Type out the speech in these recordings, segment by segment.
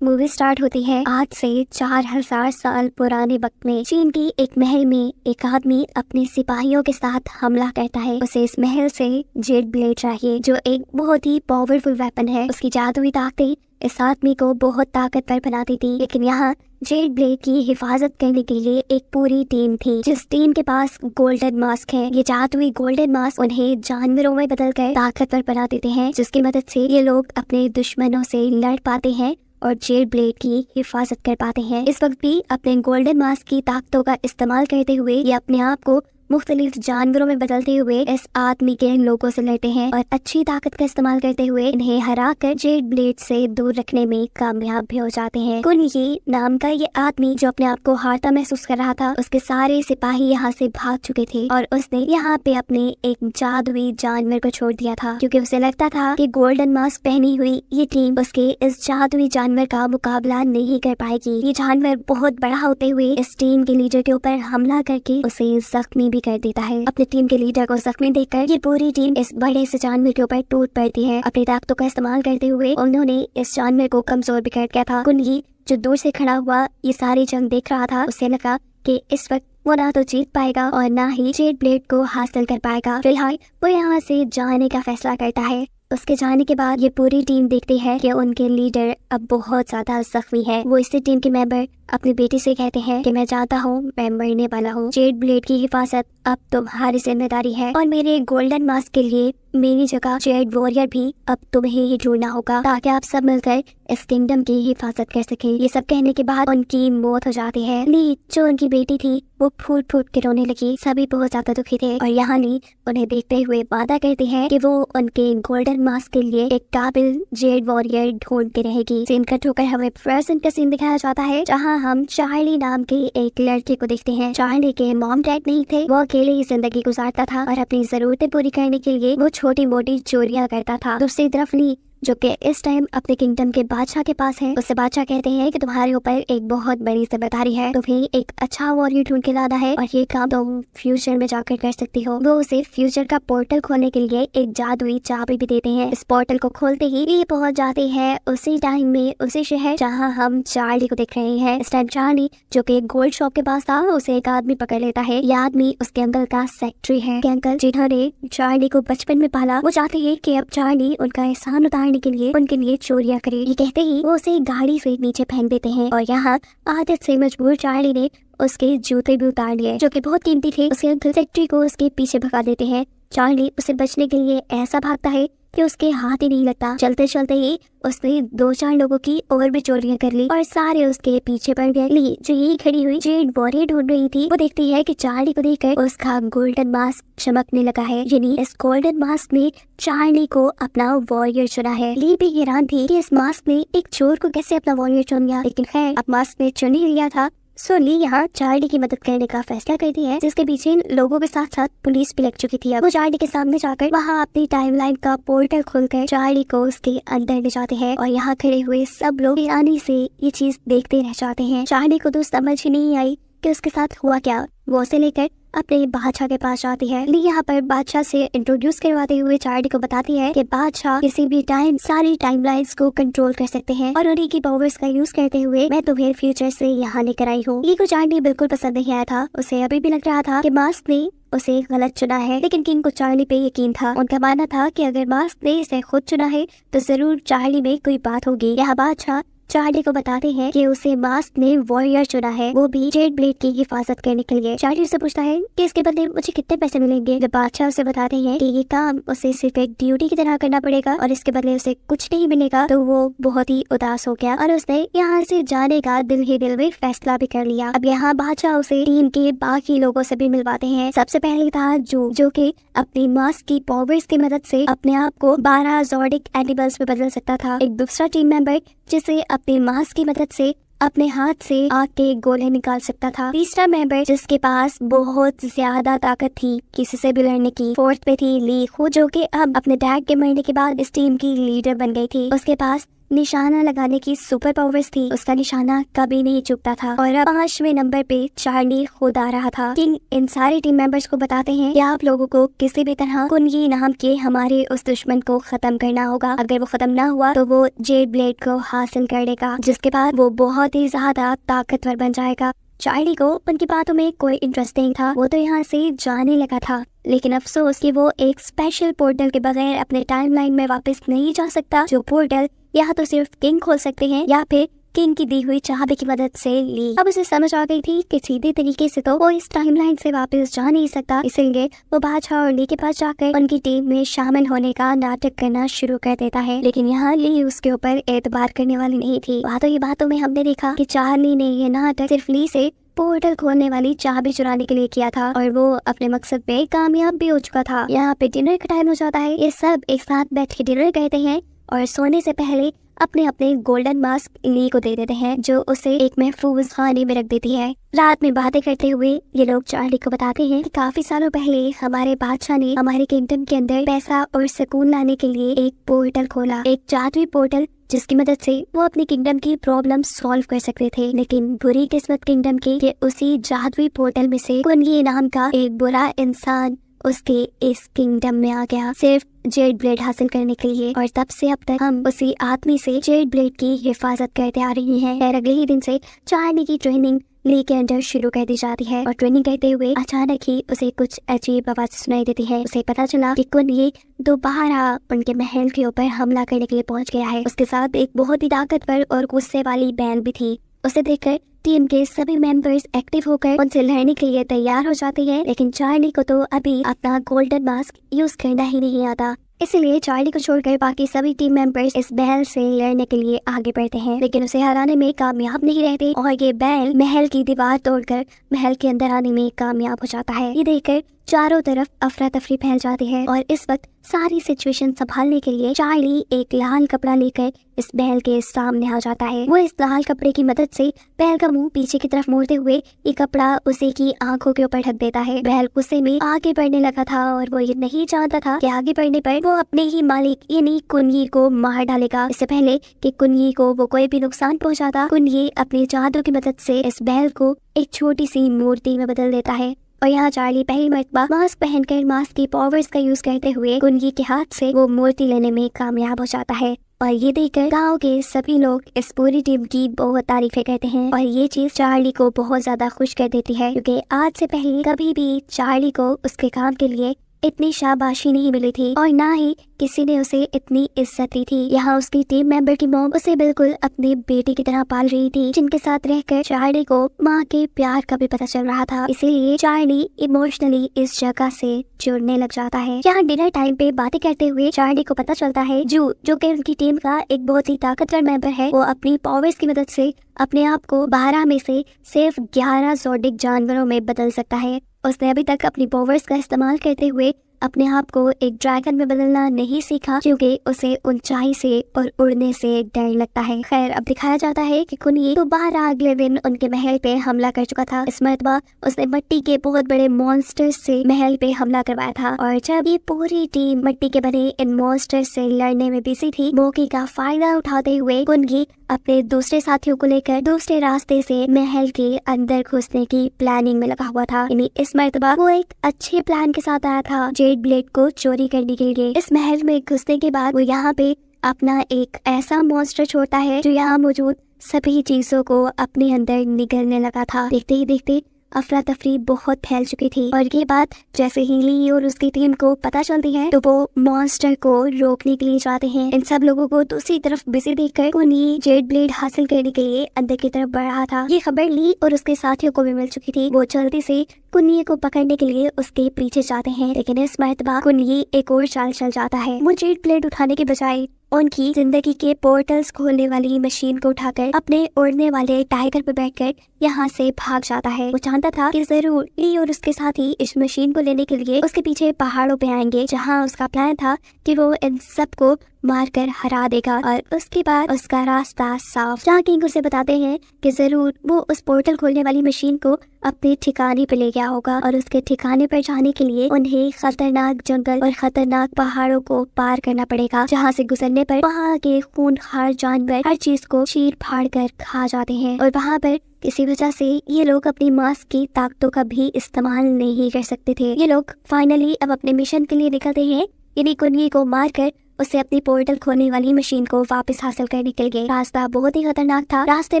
Movie start होती है आज से 4000 साल पुराने वक्त में। चीन की एक महल में एक आदमी अपने सिपाहियों के साथ हमला करता है। उसे इस महल से जेड ब्लेड चाहिए, जो एक बहुत ही पावरफुल वेपन है। उसकी जादुई ताकतें इस आदमी को बहुत ताकतवर बनाती थी, लेकिन यहाँ जेड ब्लेड की हिफाजत करने के लिए एक पूरी टीम थी, जिस टीम के पास गोल्डन मास्क है। ये जादुई गोल्डन मास्क उन्हें जानवरों में बदलकर ताकतवर बना देते हैं, जिसकी मदद से ये लोग अपने दुश्मनों से लड़ पाते हैं और जेड ब्लेड की हिफाजत कर पाते हैं। इस वक्त भी अपने गोल्डन मास्क की ताकतों का इस्तेमाल करते हुए ये अपने आप को मुख्तलिफ जानवरों में बदलते हुए इस आदमी के लोगों से लड़ते हैं और अच्छी ताकत का इस्तेमाल करते हुए इन्हें हराकर जेड ब्लेड से दूर रखने में कामयाब भी हो जाते हैं। कुनयी नाम का ये आदमी जो अपने आप को हारता महसूस कर रहा था, उसके सारे सिपाही यहाँ से भाग चुके थे और उसने यहाँ पे अपने एक जादुई जानवर को छोड़ दिया था, क्योंकि उसे लगता था कि गोल्डन मास्क पहनी हुई ये टीम उसके इस जादुई जानवर का मुकाबला नहीं कर पाएगी। ये जानवर बहुत बड़ा होते हुए इस टीम के लीडर के ऊपर हमला करके उसे जख्मी कर देता है। अपनी टीम के लीडर को जख्मी देखकर ये पूरी टीम इस बड़े से जानवर के ऊपर टूट पड़ती है। अपनी ताकतों का इस्तेमाल करते हुए उन्होंने इस जानवर को कमजोर भी कर दिया था। कुनयी जो दूर से खड़ा हुआ ये सारी जंग देख रहा था, उसे लगा कि इस वक्त वो ना तो जीत पाएगा और ना ही जेड ब्लेड को हासिल कर पाएगा। फिलहाल वो यहाँ से जाने का फैसला करता है। उसके जाने के बाद ये पूरी टीम देखती है कि उनके लीडर अब बहुत ज्यादा जख्मी है। वो इसी टीम के मेंबर अपनी बेटी से कहते हैं कि मैं चाहता हूँ, मैं मरने वाला हूँ। जेड ब्लेड की हिफाजत अब तुम्हारी जिम्मेदारी है और मेरे गोल्डन मास्क के लिए मेरी जगह जेड वॉरियर भी अब तुम्हें ही ढूंढना होगा, ताकि आप सब मिलकर इस किंगडम की हिफाजत कर सके। ये सब कहने के बाद उनकी मौत हो जाती है। ली जो उनकी बेटी थी वो फूट फूट के रोने लगी। सभी बहुत ज्यादा दुखी थे और यहाँ ली उन्हें देखते हुए वादा करती है कि वो उनके गोल्डन मास्क के लिए एक काबिल जेड वॉरियर ढूंढती रहेगी। सीन कट होकर हमें प्रेजेंट का सीन दिखाया जाता है, जहाँ हम चार्ली नाम के एक लड़के को देखते हैं। चार्ली के मॉम डैड नहीं थे, वो अकेले ही जिंदगी गुजारता था और अपनी जरूरतें पूरी करने के लिए वो छोटी मोटी चोरियां करता था। दूसरी तरफ ली जो कि इस टाइम अपने किंगडम के बादशाह के पास है, उससे बादशाह कहते हैं कि तुम्हारे ऊपर एक बहुत बड़ी जिम्मेदारी है, तुम्हें एक अच्छा वॉरियर ढूंढ के लाना है और ये काम तुम फ्यूचर में जाकर कर सकती हो। वो उसे फ्यूचर का पोर्टल खोलने के लिए एक जादुई चाबी भी देते हैं। इस पोर्टल को खोलते ही ये पहुंच जाते हैं उसी टाइम में उसी शहर जहाँ हम चार्ली को देख रहे हैं। इस टाइम चार्ली जो कि एक गोल्ड शॉप के पास था, उसे एक आदमी पकड़ लेता है। ये आदमी उसके अंकल का सेक्रेटरी है। अंकल जिन्होंने चार्ली को बचपन में पाला, वो चाहते हैं कि अब चार्ली उनका एहसान उतारने के लिए उनके लिए चोरियां करे। ये कहते ही वो उसे गाड़ी से नीचे फेंक देते हैं और यहाँ आदत से मजबूर चार्ली ने उसके जूते भी उतार लिए, जो कि बहुत कीमती थे। उसके अंकल सेक्रेटरी को उसके पीछे भगा देते हैं। चार्ली उसे बचने के लिए ऐसा भागता है कि उसके हाथ ही नहीं लगता। चलते चलते ही उसने 2-4 लोगों की और भी चोरियां कर ली और सारे उसके पीछे पड़ गए। ली जो यही खड़ी हुई जेड वॉरियर ढूंढ रही थी, वो देखती है कि चार्ली को देखकर उसका गोल्डन मास्क चमकने लगा है, यानी इस गोल्डन मास्क ने चार्ली को अपना वॉरियर चुना है। ली भी हैरान थी कि इस मास्क ने एक चोर को कैसे अपना वॉरियर चुन लिया, लेकिन खैर अब मास्क ने चुन ही लिया था। सो ली यहाँ चार्ली की मदद करने का फैसला करती है, जिसके पीछे लोगों के साथ साथ पुलिस भी लग चुकी थी। अब वो चार्ली के सामने जाकर वहाँ अपनी टाइमलाइन का पोर्टल खोलकर चार्ली को उसके अंदर ले जाते हैं और यहाँ खड़े हुए सब लोग हैरानी से ये चीज देखते रह जाते हैं। चार्ली को तो समझ ही नहीं आई कि उसके साथ हुआ क्या। वो उसे लेकर अपने बादशाह के पास जाती है। ली यहाँ पर बादशाह से इंट्रोड्यूस करवाते हुए चार्ली को बताती है कि बादशाह किसी भी टाइम सारी टाइमलाइंस को कंट्रोल कर सकते हैं और उन्हीं की पावर्स का यूज करते हुए मैं तुम्हें फ्यूचर से यहाँ लेकर आई हूँ। ली को चार्ली बिल्कुल पसंद नहीं आया था। उसे अभी भी लग रहा था कि मास्क ने उसे गलत चुना है, लेकिन किंग को चार्ली पे यकीन था। उनका मानना था कि अगर मास्क ने इसे खुद चुना है तो जरूर चार्ली में कोई बात होगी। यहाँ बादशाह चार्ली को बताते हैं कि उसे मास्क ने वॉरियर चुना है, वो भी जेड ब्लेड की हिफाजत करने के लिए। चार्ली से पूछता है कि इसके बदले मुझे कितने पैसे मिलेंगे। जब बादशाह उसे बताते हैं कि ये काम उसे सिर्फ एक ड्यूटी की तरह करना पड़ेगा और इसके बदले उसे कुछ नहीं मिलेगा, तो वो बहुत ही उदास हो गया और उसने यहाँ से जाने का दिल ही दिल में फैसला भी कर लिया। अब यहाँ बादशाह उसे टीम के बाकी लोगों से भी मिलवाते हैं। सबसे पहले था जो कि अपनी मास्क की पावर्स की मदद से अपने आप को 12 ज़ोडिक एनिमल्स में बदल सकता था। एक दूसरा टीम मेंबर जिसे अपने मास्क की मदद से अपने हाथ से आग के गोले निकाल सकता था। तीसरा मेंबर जिसके पास बहुत ज्यादा ताकत थी किसी से भी लड़ने की। फोर्थ पे थी ली खुद, जो कि अब अपने डैड के मरने के बाद इस टीम की लीडर बन गई थी। उसके पास निशाना लगाने की सुपर पावर्स थी, उसका निशाना कभी नहीं चुकता था। और अब 5वें नंबर पे चार्ली खुद आ रहा था। किंग इन सारे टीम मेंबर्स को बताते हैं कि आप लोगों को किसी भी तरह कुनगी नाम के हमारे उस दुश्मन को खत्म करना होगा। अगर वो खत्म ना हुआ तो वो जेड ब्लेड को हासिल कर लेगा, जिसके बाद वो बहुत ही ज्यादा ताकतवर बन जाएगा। चार्ली को उनकी बातों में कोई इंटरेस्ट नहीं था, वो तो यहाँ से जाने लगा था। लेकिन अफसोस कि वो एक स्पेशल पोर्टल के बगैर अपने टाइमलाइन में वापस नहीं जा सकता, जो पोर्टल या तो सिर्फ किंग खोल सकते हैं या फिर किंग की दी हुई चाबी की मदद से ली। अब उसे समझ आ गई थी कि सीधे तरीके से तो वो इस टाइमलाइन से वापस जा नहीं सकता, इसलिए वो बादशाह और ली के पास जाकर उनकी टीम में शामिल होने का नाटक करना शुरू कर देता है। लेकिन यहाँ ली उसके ऊपर एतबार करने वाली नहीं थी। बातों ही बातों में हमने देखा कि चार्ली ने ये नाटक सिर्फ ली से पोर्टल खोलने वाली चाबी चुराने के लिए किया था और वो अपने मकसद पे कामयाब भी हो चुका था। यहाँ पे डिनर का टाइम हो जाता है, ये सब एक साथ बैठ के डिनर करते हैं और सोने से पहले अपने अपने गोल्डन मास्क ली को दे देते हैं, जो उसे एक महफूज खाने में रख देती है। रात में बातें करते हुए ये लोग चार्ली को बताते हैं कि काफी सालों पहले हमारे बादशाह ने हमारे किंगडम के अंदर पैसा और सुकून लाने के लिए एक पोर्टल खोला, एक जादुई पोर्टल, जिसकी मदद से वो अपनी किंगडम की प्रॉब्लम सॉल्व कर सकते थे। लेकिन बुरी किस्मत किंगडम की कि उसी जादुई पोर्टल में से कुनगी नाम का एक बुरा इंसान उसके इस किंगडम में आ गया, सिर्फ जेड ब्लेड हासिल करने के लिए। और तब से अब तक हम उसी आदमी से जेड ब्लेड की हिफाजत करते आ रही हैं। और अगले ही दिन से चार्ली की ट्रेनिंग ली के अंदर शुरू कर दी जाती है और ट्रेनिंग करते हुए अचानक ही उसे कुछ अजीब आवाज सुनाई देती है। उसे पता चला कि कुनगी दोबारा उनके महल के ऊपर हमला करने के लिए पहुंच गया है। उसके साथ एक बहुत ही ताकतवर और गुस्से वाली बैन भी थी। उसे देखकर टीम के सभी मेंबर्स एक्टिव होकर उनसे लड़ने के लिए तैयार हो जाते हैं। लेकिन चार्ली को तो अभी अपना गोल्डन मास्क यूज करना ही नहीं आता, इसलिए चार्ली को छोड़कर बाकी सभी टीम मेंबर्स इस बैल से लड़ने के लिए आगे बढ़ते हैं। लेकिन उसे हराने में कामयाब नहीं रहते और ये बैल महल की दीवार तोड़कर महल के अंदर आने में कामयाब हो जाता है। ये देखकर चारों तरफ अफरा तफरी फैल जाती है और इस वक्त सारी सिचुएशन संभालने के लिए चार्ली एक लाल कपड़ा लेकर इस बैल के सामने आ जाता है। वो इस लाल कपड़े की मदद से बैल का मुंह पीछे की तरफ मोड़ते हुए ये कपड़ा उसे की आंखों के ऊपर ढक देता है। बैल गुस्से में आगे बढ़ने लगा था और वो ये नहीं जानता था कि आगे बढ़ने पर वो अपने ही मालिक यानी कुनगी को मार डालेगा। इससे पहले कि कुनगी को वो कोई भी नुकसान पहुंचाता, कुनगी अपने जादू की मदद से इस बैल को एक छोटी सी मूर्ति में बदल देता है। और यहाँ चार्ली पहली मर्तबा मास्क पहनकर मास्क की पावर्स का यूज करते हुए कुनगी के हाथ से वो मूर्ति लेने में कामयाब हो जाता है। और ये देखकर गांव के सभी लोग इस पूरी टीम की बहुत तारीफें करते हैं और ये चीज चार्ली को बहुत ज्यादा खुश कर देती है, क्योंकि आज से पहले कभी भी चार्ली को उसके काम के लिए इतनी शाबाशी नहीं मिली थी और ना ही किसी ने उसे इतनी इज्जत दी थी। यहाँ उसकी टीम मेंबर की मॉम उसे बिल्कुल अपनी बेटी की तरह पाल रही थी, जिनके साथ रहकर चार्ली को माँ के प्यार का भी पता चल रहा था। इसीलिए चार्ली इमोशनली इस जगह से जुड़ने लग जाता है। यहाँ डिनर टाइम पे बातें करते हुए चार्ली को पता चलता है जो कि उनकी टीम का एक बहुत ही ताकतवर मेंबर है, वो अपनी पावर्स की मदद से अपने आप को 12 में से सिर्फ 11 ज़ोडिक जानवरों में बदल सकता है। उसने अभी तक अपनी पावर्स का इस्तेमाल करते हुए अपने आप को एक ड्रैगन में बदलना नहीं सीखा, क्योंकि उसे ऊंचाई से और उड़ने से डर लगता है। खैर, अब दिखाया जाता है कि कुनगी दोबारा अगले दिन उनके महल पे हमला कर चुका था। इस मर्तबा उसने मिट्टी के बहुत बड़े मॉन्स्टर्स से महल पे हमला करवाया था और जब ये पूरी टीम मिट्टी के बने इन मॉन्स्टर्स से लड़ने में बिजी थी, मौके का फायदा उठाते हुए कुनगी अपने दूसरे साथियों को लेकर दूसरे रास्ते से महल के अंदर घुसने की प्लानिंग में लगा हुआ था। यानी इस मर्तबा वो एक अच्छे प्लान के साथ आया था जेड ब्लेड को चोरी करने के लिए। इस महल में घुसने के बाद वो यहाँ पे अपना एक ऐसा मॉन्स्टर छोड़ता है जो यहाँ मौजूद सभी चीजों को अपने अंदर निगलने लगा था। देखते ही देखते अफरा तफरी बहुत फैल चुकी थी और ये बात जैसे ही ली और उसकी टीम को पता चलती है तो वो मॉन्स्टर को रोकने के लिए जाते हैं। इन सब लोगों को दूसरी तरफ बिजी देखकर कुनगी जेड ब्लेड हासिल करने के लिए अंदर की तरफ बढ़ रहा था। ये खबर ली और उसके साथियों को भी मिल चुकी थी। वो जल्दी से कुनगी को पकड़ने के लिए उसके पीछे जाते हैं, लेकिन इस मर्तबा कुनगी एक और चाल चल जाता है। वो जेड ब्लेड उठाने के बजाय उनकी जिंदगी के पोर्टल्स खोलने वाली मशीन को उठाकर अपने उड़ने वाले टाइगर पर बैठकर यहाँ से भाग जाता है। वो जानता था कि जरूर ली और उसके साथी इस मशीन को लेने के लिए उसके पीछे पहाड़ों पे आएंगे, जहाँ उसका प्लान था कि वो इन सबको मारकर हरा देगा और उसके बाद उसका रास्ता साफ। जहाँ किंग उसे बताते हैं कि जरूर वो उस पोर्टल खोलने वाली मशीन को अपने ठिकाने पे ले गया होगा और उसके ठिकाने पर जाने के लिए उन्हें खतरनाक जंगल और खतरनाक पहाड़ों को पार करना पड़ेगा, जहाँ से गुजरने पर वहाँ के खूंखार जानवर हर चीज को चीर फाड़ कर खा जाते हैं और वहाँ पर किसी वजह से ये लोग अपनी मास्क की ताकतों का भी इस्तेमाल नहीं कर सकते थे। ये लोग फाइनली अब अपने मिशन के लिए निकलते हैं, यानी कुंगी को मारकर उसे अपनी पोर्टल खोलने वाली मशीन को वापस हासिल करने के लिए। रास्ता बहुत ही खतरनाक था। रास्ते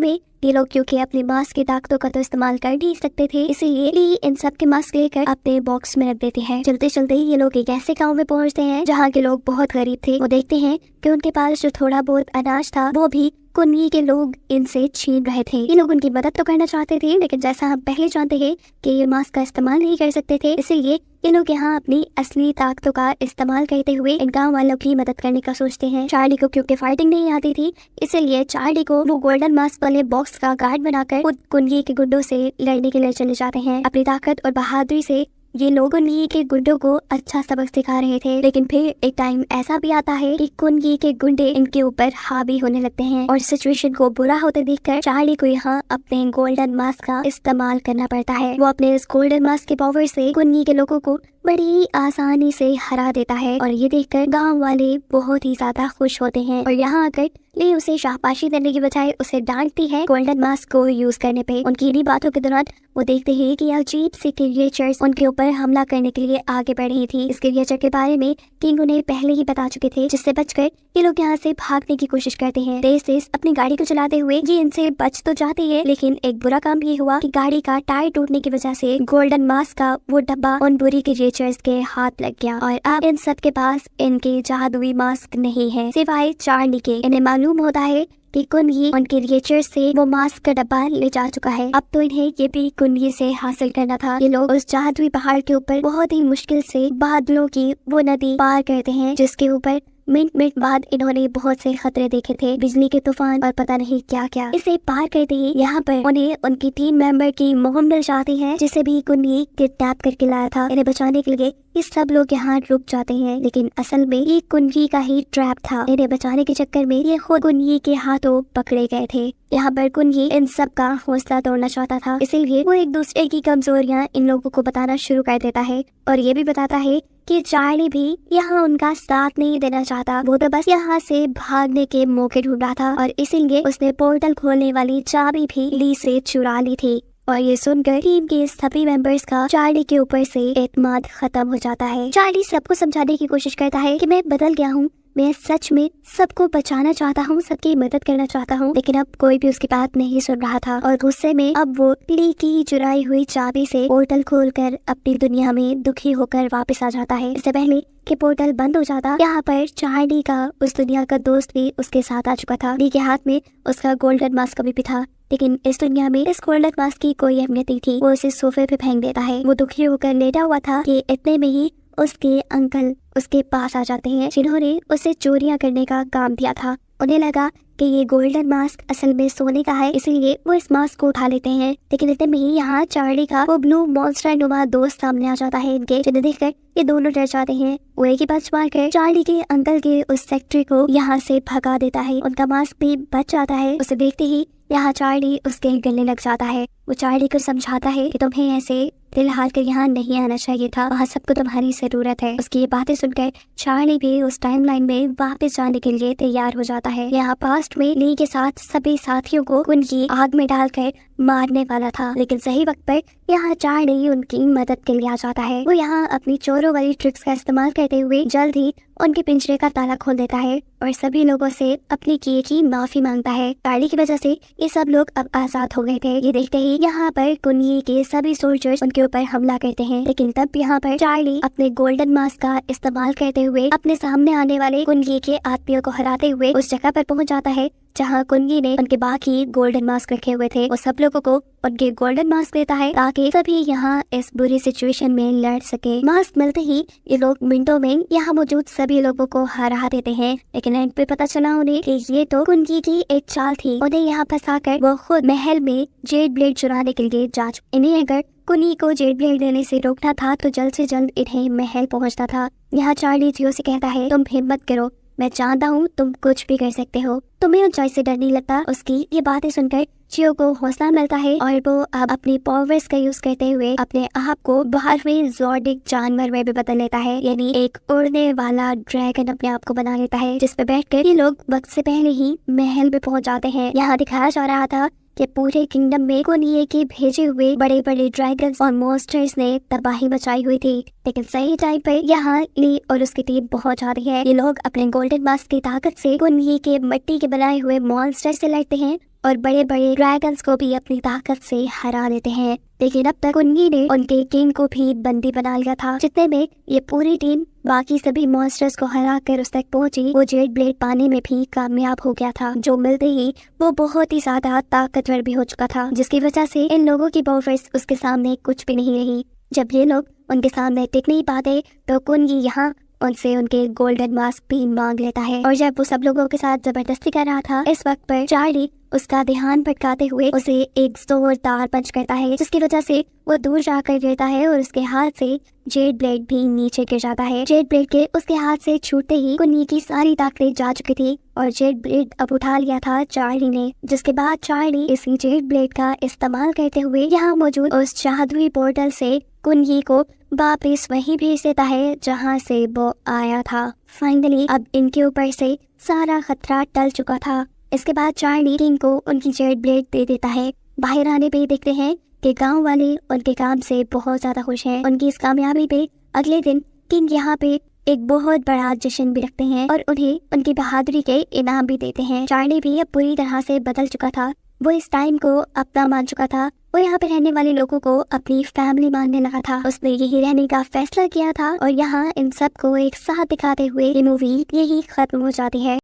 में ये लोग क्योंकि अपनी मास्क की ताकतों का तो इस्तेमाल कर नहीं सकते थे, इसीलिए ली इन सब के मास्क लेकर अपने बॉक्स में रख देते हैं। चलते चलते ये लोग एक ऐसे गांव में पहुंचते हैं जहाँ के लोग बहुत गरीब थे। वो देखते हैं कि उनके पास जो थोड़ा बहुत अनाज था वो भी कुंगी के लोग इनसे छीन रहे थे। ये लोग उनकी मदद तो करना चाहते थे, लेकिन जैसा हम पहले जानते हैं कि ये मास्क का इस्तेमाल नहीं कर सकते थे, इसीलिए ये लोग यहाँ अपनी असली ताकतों का इस्तेमाल करते हुए इन गाँव वालों की मदद करने का सोचते हैं। चार्ली को क्योंकि फाइटिंग नहीं आती थी, इसलिए चार्ली को वो गोल्डन मास्क वाले बॉक्स का गार्ड बनाकर खुद कुंगी के गुंडों से लड़ने के लिए चले जाते हैं। अपनी ताकत और बहादुरी से ये लोग कुंगी के गुंडों को अच्छा सबक सिखा रहे थे, लेकिन फिर एक टाइम ऐसा भी आता है कि कुंगी के गुंडे इनके ऊपर हावी होने लगते हैं और सिचुएशन को बुरा होते देखकर चार्ली को यहाँ अपने गोल्डन मास्क का इस्तेमाल करना पड़ता है। वो अपने इस गोल्डन मास्क के पावर से कुंगी के लोगों को बड़ी आसानी से हरा देता है और ये देखकर गांव वाले बहुत ही ज्यादा खुश होते हैं और यहाँ आकर ली उसे शाबाशी देने की बजाय उसे डांटती है गोल्डन मास्क को यूज करने पे। उनकी इन्हीं बातों के दौरान वो देखते हैं कि अजीब सी क्रिएचर्स उनके ऊपर हमला करने के लिए आगे बढ़ रही थी। इस क्रिएचर के बारे में किंग उन्हें पहले ही बता चुके थे, जिससे बचकर ये लोग यहाँ से भागने की कोशिश करते हैं। तेज तेज अपनी गाड़ी को चलाते हुए ये इनसे बच तो जाते हैं, लेकिन एक बुरा काम ये हुआ कि गाड़ी का टायर टूटने की वजह से गोल्डन मास्क का वो डब्बा उन बुरी क्रिएचर्स के हाथ लग गया और अब इन सब के पास इनके जादुई मास्क नहीं है सिवाय चार्ली के। इन्हें मालूम होता है कि कुंगी उनके क्रिएचर से वो मास्क का डब्बा ले जा चुका है। अब तो इन्हें ये भी कुंगी से हासिल करना था। ये लोग उस जादुई पहाड़ के ऊपर बहुत ही मुश्किल से बादलों की वो नदी पार करते हैं, जिसके ऊपर मिनट बाद इन्होंने बहुत से खतरे देखे थे, बिजली के तूफान और पता नहीं क्या क्या। इसे पार करते ही यहाँ पर उन्हें उनकी 3 मेंबर की मोहम मिल जाती है, जिसे भी कुंगी किडनैप करके लाया था। इन्हें बचाने के लिए ये सब लोग यहाँ रुक जाते हैं, लेकिन असल में ये कुंगी का ही ट्रैप था। इन्हें बचाने के चक्कर में ये खुद कुंगी के हाथों पकड़े गए थे। यहाँ पर कुंगी इन सब का हौसला तोड़ना चाहता था, इसीलिए वो एक दूसरे की कमजोरियाँ इन लोगों को बताना शुरू कर देता है और ये भी बताता है कि चार्ली भी यहाँ उनका साथ नहीं देना चाहता। वो तो बस यहाँ से भागने के मौके ढूंढ रहा था और इसीलिए उसने पोर्टल खोलने वाली चाबी भी ली से चुरा ली थी। और ये सुनकर टीम के सभी मेंबर्स का चार्ली के ऊपर से एतमाद खत्म हो जाता है। चार्ली सबको समझाने की कोशिश करता है कि मैं बदल गया हूँ, मैं सच में सबको बचाना चाहता हूँ, सबकी मदद करना चाहता हूँ, लेकिन अब कोई भी उसकी बात नहीं सुन रहा था और गुस्से में अब वो ली की चुराई हुई चाबी से पोर्टल खोलकर अपनी दुनिया में दुखी होकर वापस आ जाता है। इससे पहले कि पोर्टल बंद हो जाता, यहाँ पर चार्ली का उस दुनिया का दोस्त भी उसके साथ आ चुका था। ली के हाथ में उसका गोल्डन मास्क भी था, लेकिन इस दुनिया में इस गोल्डन मास्क की कोई अहमियत नहीं थी। वो उसे सोफे पे फेंक देता है। वो दुखी होकर लेटा हुआ था कि इतने में ही उसके अंकल उसके पास आ जाते हैं, जिन्होंने उसे चोरियां करने का काम दिया था। उन्हें लगा कि ये गोल्डन मास्क असल में सोने का है, इसीलिए वो इस मास्क को उठा लेते हैं। लेकिन इतने में ही यहाँ चार्ली का वो ब्लू मॉन्स्टर नुमा दोस्त सामने आ जाता है इनके, जिन्हें देखकर ये दोनों डर जाते हैं। वो एक ही बच मार कर चार्ली के अंकल के उस फैक्ट्री को यहाँ से भगा देता है। उनका मास्क भी बच जाता है। उसे देखते ही यहाँ चार्ली उसके गले लग जाता है। वो चार्ली को समझाता है कि तुम्हें ऐसे दिल हार कर यहाँ नहीं आना चाहिए था, वहाँ सबको तुम्हारी जरूरत है। उसकी ये बातें सुनकर चार्ली भी उस टाइमलाइन में वापस जाने के लिए तैयार हो जाता है। यहाँ पास्ट में ली के साथ सभी साथियों को उनकी आग में डालकर मारने वाला था, लेकिन सही वक्त पर यहाँ चार्ली उनकी मदद के लिए आ जाता है। वो यहाँ अपनी चोरों वाली ट्रिक्स का इस्तेमाल करते हुए जल्द ही उनके पिंजरे का ताला खोल देता है और सभी लोगों से अपनी किए की माफी मांगता है। चार्ली की वजह से ये सब लोग अब आजाद हो गए थे। ये देखते ही यहाँ पर कुंगी के सभी सोल्जर्स उनके ऊपर हमला करते हैं, लेकिन तब यहाँ पर चार्ली अपने गोल्डन मास्क का इस्तेमाल करते हुए अपने सामने आने वाले कुंगी के आदमियों को हराते हुए उस जगह पर पहुंच जाता है जहाँ कुंगी ने उनके बाकी गोल्डन मास्क रखे हुए थे। वो सब लोगों को उनके गोल्डन मास्क देता है ताकि सभी यहाँ इस बुरी सिचुएशन में लड़ सके। मास्क मिलते ही ये लोग मिनटों में यहाँ मौजूद सभी लोगों को हरा देते हैं, लेकिन एंड पे पता चला उन्हें कि ये तो कुंगी की एक चाल थी। उन्हें यहाँ फंसाकर वो खुद महल में जेड ब्लेड चुराने के लिए जा चुके। इन्हें अगर कुंगी को जेड ब्लेड देने से रोकना था तो जल्द से जल्द इन्हें महल पहुँचना था। यहाँ चार्ली जियो से कहता है तुम हिम्मत करो, मैं जानता हूँ तुम कुछ भी कर सकते हो, तुम्हें ऊंचाई से डर नहीं लगता। उसकी ये बातें सुनकर चियो को हौसला मिलता है और वो अब अपनी पावर्स का यूज करते हुए अपने आप को बाहर में ज़ोडिक जानवर में भी बदल लेता है, यानी एक उड़ने वाला ड्रैगन अपने आप को बना लेता है, जिसपे बैठकर ये लोग वक्त से पहले ही महल में पहुंच जाते हैं। यहाँ दिखाया जा रहा था कि पूरे किंगडम में कुनये के भेजे हुए बड़े बड़े ड्रैगन्स और मॉन्स्टर्स ने तबाही मचाई हुई थी, लेकिन सही टाइम पर यहाँ ली और उसकी टीम पहुंच जाती है। ये लोग अपने गोल्डन मास्क की ताकत से कुनये के मिट्टी के बनाए हुए मॉन्स्टर से लड़ते हैं और बड़े बड़े ड्रैगन्स को भी अपनी ताकत से हरा देते हैं, लेकिन अब तक कुनये ने उनके किंग को भी बंदी बना लिया था। जितने में ये पूरी टीम बाकी सभी मॉन्स्टर्स को हरा कर उस तक पहुंची, वो जेड ब्लेड पाने में भी कामयाब हो गया था, जो मिलते ही वो बहुत ही ज्यादा ताकतवर भी हो चुका था, जिसकी वजह से इन लोगों की पावर्स उसके सामने कुछ भी नहीं रही। जब ये लोग उनके सामने टिक नहीं पाते तो कुनये यहाँ उनसे उनके गोल्डन मास्क भी मांग लेता है, और जब वो सब लोगों के साथ जबरदस्ती कर रहा था, इस वक्त पर चार्ली उसका ध्यान भटकाते हुए उसे एक जोरदार पंच करता है, जिसकी वजह से वो दूर जाकर गिरता है और उसके हाथ से जेड ब्लेड भी नीचे गिर जाता है। जेड ब्लेड के उसके हाथ से छूटते ही कुनये की सारी ताकतें जा चुकी थी और जेड ब्लेड अब उठा लिया था चार्ली ने, जिसके बाद चार्ली इसी जेड ब्लेड का इस्तेमाल करते हुए यहाँ मौजूद उस जादुई पोर्टल से कुनये को वापस वहीं भेज देता है जहाँ से वो आया था। फाइनली अब इनके ऊपर से सारा खतरा टल चुका था। इसके बाद चार्ली किंग को उनकी जेड ब्लेड दे देता है। बाहर आने पे देखते हैं कि गांव वाले उनके काम से बहुत ज्यादा खुश हैं। उनकी इस कामयाबी पे अगले दिन किंग यहाँ पे एक बहुत बड़ा जश्न भी रखते हैं और उन्हें उनकी बहादुरी के इनाम भी देते हैं। चार्ली भी अब पूरी तरह से बदल चुका था, वो इस टाइम को अपना मान चुका था, वो यहाँ पे रहने वाले लोगों को अपनी फैमिली मानने लगा था। उसने यही रहने का फैसला किया था और यहाँ इन सब को एक साथ दिखाते हुए ये मूवी यही खत्म हो जाती है।